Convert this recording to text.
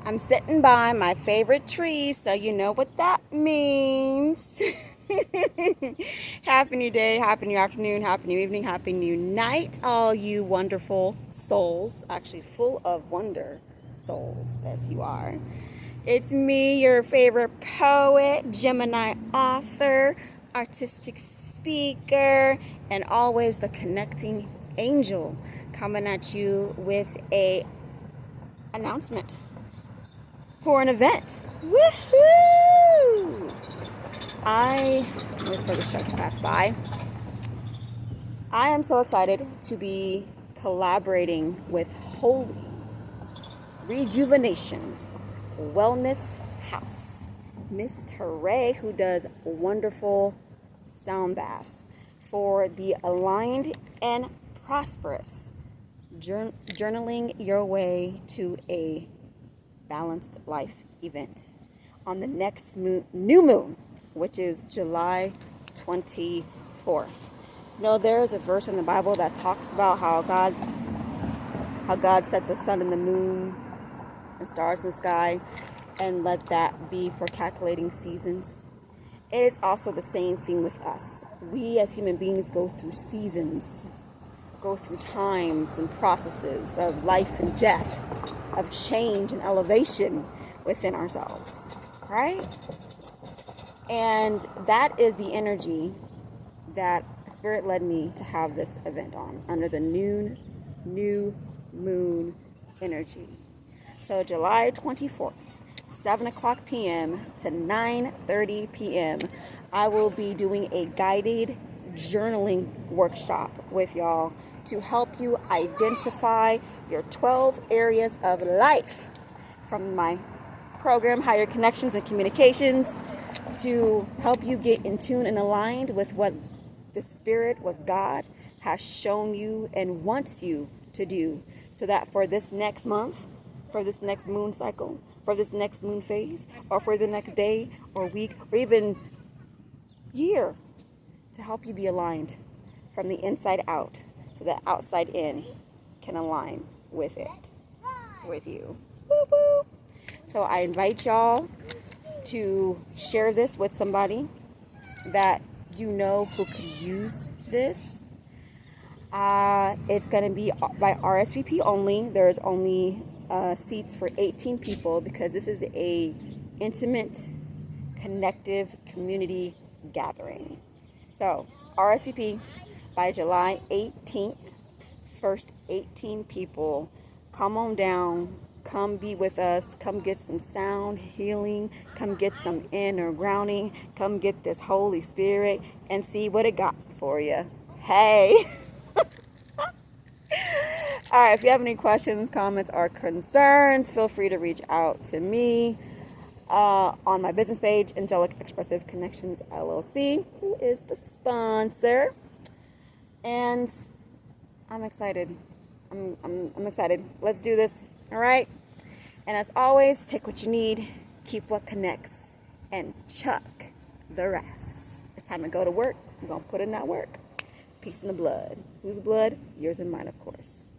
I'm sitting by my favorite tree, so you know what that means. Happy new day, happy new afternoon, happy new evening, happy new night, all you wonderful souls, actually full of wonder souls, as you are. It's me, your favorite poet, Gemini author, artistic speaker, and always the connecting angel, coming at you with a announcement for an event. Woohoo! Wait for this truck to pass by. I am so excited to be collaborating with Whōlē Rejuvenation Wellness House. Miss Teray, who does wonderful sound baths for the aligned and prosperous, journaling your way to a balanced life event on the next new moon, which is July 24th. You know, there is a verse in the Bible that talks about how God set the sun and the moon and stars in the sky and let that be for calculating seasons. It is also the same thing with us. We as human beings go through seasons, go through times and processes of life and death, of change and elevation within ourselves, right? And that is the energy that Spirit led me to have this event on, under the new moon energy. So July 24th, 7 o'clock p.m. to 9:30 p.m., I will be doing a guided journaling workshop with y'all to help you identify your 12 areas of life from my program, Higher Connections and Communications, to help you get in tune and aligned with what the Spirit, what God has shown you and wants you to do, so that for this next month, for this next moon cycle, for this next moon phase, or for the next day or week or even year, to help you be aligned from the inside out so that outside in can align with it, with you. Woo woo. So I invite y'all to share this with somebody that you know who could use this. It's going to be by RSVP only. There's only seats for 18 people because this is a intimate, connective community gathering. So RSVP by July 18th. First 18 people. Come on down. Come be with us. Come get some sound healing. Come get some inner grounding. Come get this Holy Spirit and see what it got for you. Hey. All right, if you have any questions, comments, or concerns, feel free to reach out to me on my business page, Angelic Expressive Connections LLC, who is the sponsor. And I'm excited. I'm excited. Let's do this. All right. And as always, take what you need, keep what connects, and chuck the rest. It's time to go to work. We're going to put in that work. Peace in the blood. Whose blood? Yours and mine, of course.